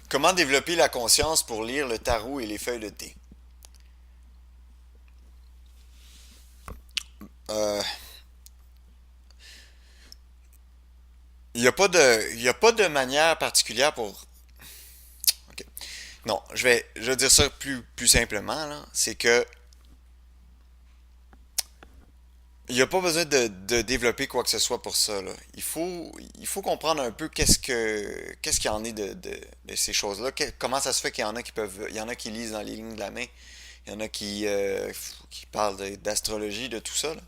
Comment développer la conscience pour lire le tarot et les feuilles de thé? Euh, Il n'y a pas de manière particulière pour. Ok. Non, je vais dire ça plus simplement, là. C'est que il n'y a pas besoin de développer quoi que ce soit pour ça, là. Il faut comprendre un peu qu'est-ce qu'il y en est de ces choses-là. Comment ça se fait qu'il y en a il y en a qui lisent dans les lignes de la main, il y en a qui parlent d'astrologie, de tout ça, là.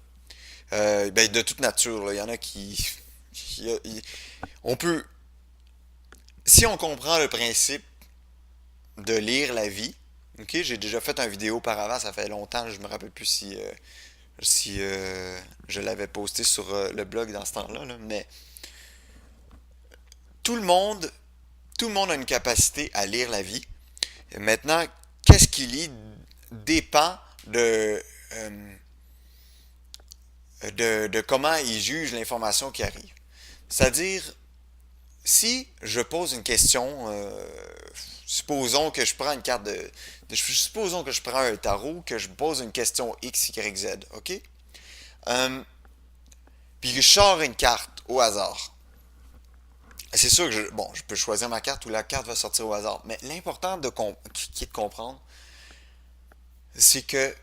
Ben, de toute nature, là. Il y en a on peut, si on comprend le principe de lire la vie, ok, j'ai déjà fait une vidéo auparavant, ça fait longtemps, je me rappelle plus si je l'avais posté sur le blog dans ce temps-là, là, mais tout le monde, tout le monde a une capacité à lire la vie. Et maintenant, qu'est-ce qu'il lit dépend de comment il juge l'information qui arrive. C'est-à-dire, si je pose une question, supposons que je prends une carte supposons que je prends un tarot, que je pose une question X, Y, Z, ok? Euh, Puis que je sors une carte au hasard. C'est sûr que je peux choisir ma carte ou la carte va sortir au hasard. Mais l'important qui est de comprendre, c'est que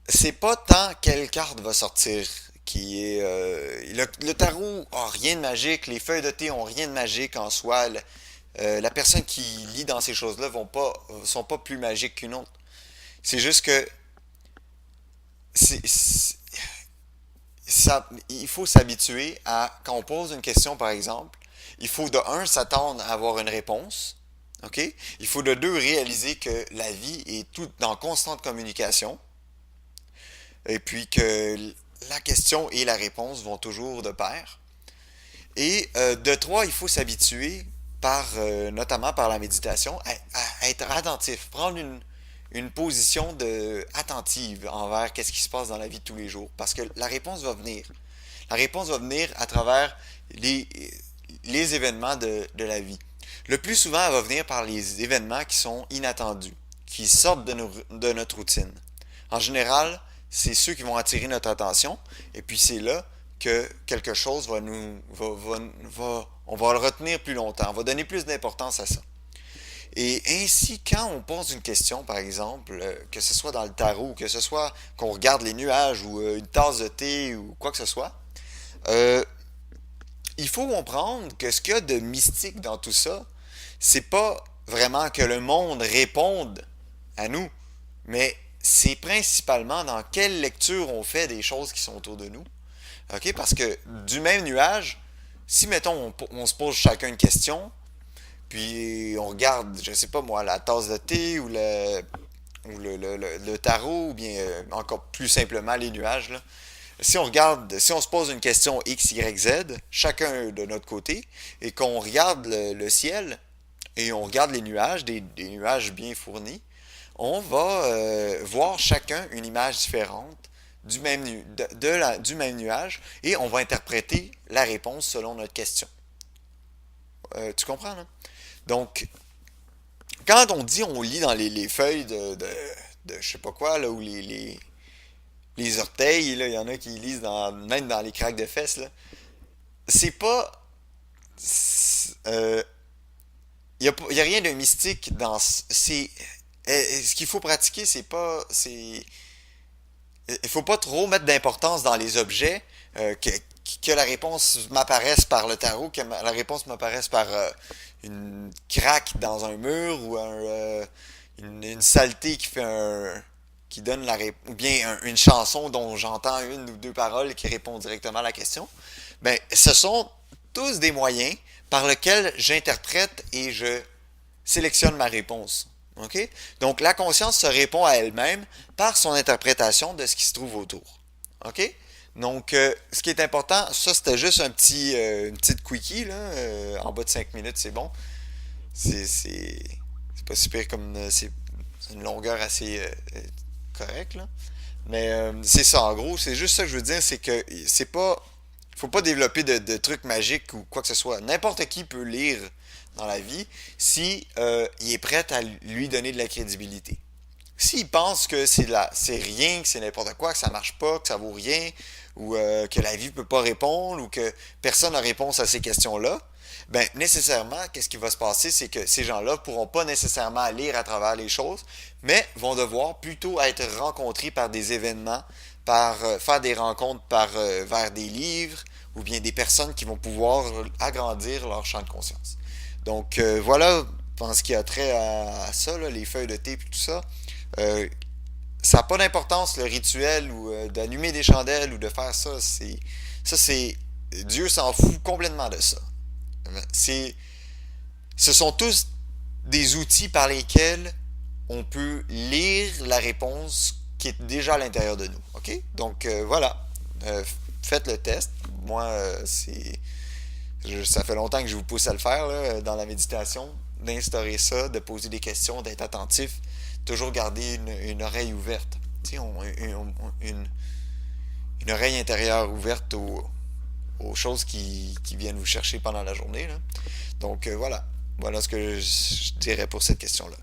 c'est pas tant quelle carte va sortir qui est. Le tarot a rien de magique, les feuilles de thé ont rien de magique en soi. La personne qui lit dans ces choses-là sont pas plus magiques qu'une autre. C'est juste que c'est- il faut s'habituer à, quand on pose une question par exemple, il faut de un s'attendre à avoir une réponse. OK? Il faut de deux réaliser que la vie est tout en constante communication et puis que la question et la réponse vont toujours de pair. Et de trois, il faut s'habituer notamment par la méditation, à être attentif, prendre une position attentive envers qu'est-ce qui se passe dans la vie de tous les jours. Parce que la réponse va venir. La réponse va venir à travers les, les événements de la vie. Le plus souvent, elle va venir par les événements qui sont inattendus, qui sortent de notre routine. En général, c'est ceux qui vont attirer notre attention, et puis c'est là que quelque chose on va le retenir plus longtemps, on va donner plus d'importance à ça. Et ainsi, quand on pose une question, par exemple, que ce soit dans le tarot, que ce soit qu'on regarde les nuages ou une tasse de thé ou quoi que ce soit, euh, il faut comprendre que ce qu'il y a de mystique dans tout ça, c'est pas vraiment que le monde réponde à nous, mais c'est principalement dans quelle lecture on fait des choses qui sont autour de nous. OK? Parce que du même nuage, si mettons on se pose chacun une question, puis on regarde, je sais pas moi, la tasse de thé ou le tarot, ou bien encore plus simplement les nuages, là. Si on se pose une question X, Y, Z, chacun de notre côté, et qu'on regarde le ciel, et on regarde les nuages, des nuages bien fournis, on va voir chacun une image différente du même nuage, et on va interpréter la réponse selon notre question. Tu comprends, là? Donc, quand on dit on lit dans les feuilles de je sais pas quoi, là, ou les orteils, là, il y en a qui lisent même dans les craques de fesses, là, c'est pas. Il y a rien de mystique dans. Ce qu'il faut pratiquer, c'est pas. Il faut pas trop mettre d'importance dans les objets, que la réponse m'apparaisse par le tarot, que la réponse m'apparaisse par une craque dans un mur ou une saleté qui donne ou bien une chanson dont j'entends une ou deux paroles qui répond directement à la question. Ben, ce sont tous des moyens par lesquels j'interprète et je sélectionne ma réponse. OK? Donc, la conscience se répond à elle-même par son interprétation de ce qui se trouve autour. OK? Donc, ce qui est important, ça c'était juste une petite quickie, là, en bas de 5 minutes, c'est bon. C'est pas super comme. C'est une longueur assez correcte, là. Mais c'est ça, en gros, c'est juste ça que je veux dire, c'est que c'est pas. Faut pas développer de trucs magiques ou quoi que ce soit. N'importe qui peut lire dans la vie si il est prêt à lui donner de la crédibilité. S'il pense que c'est rien, que c'est n'importe quoi, que ça marche pas, que ça vaut rien, ou que la vie ne peut pas répondre, ou que personne n'a réponse à ces questions-là, ben nécessairement, qu'est-ce qui va se passer, c'est que ces gens-là ne pourront pas nécessairement lire à travers les choses, mais vont devoir plutôt être rencontrés par des événements, par faire des rencontres vers des livres, ou bien des personnes qui vont pouvoir agrandir leur champ de conscience. Donc voilà, en ce qui a trait à ça, là, les feuilles de thé et tout ça. Euh, Ça n'a pas d'importance le rituel ou d'allumer des chandelles ou de faire ça. C'est Dieu s'en fout complètement de ça. C'est Ce sont tous des outils par lesquels on peut lire la réponse qui est déjà à l'intérieur de nous. OK? Donc voilà. Faites le test. Moi, ça fait longtemps que je vous pousse à le faire là, dans la méditation, d'instaurer ça, de poser des questions, d'être attentif, toujours garder une oreille ouverte. Tu sais, une oreille intérieure ouverte aux choses qui viennent vous chercher pendant la journée. Là. Donc voilà. Voilà ce que je dirais pour cette question-là.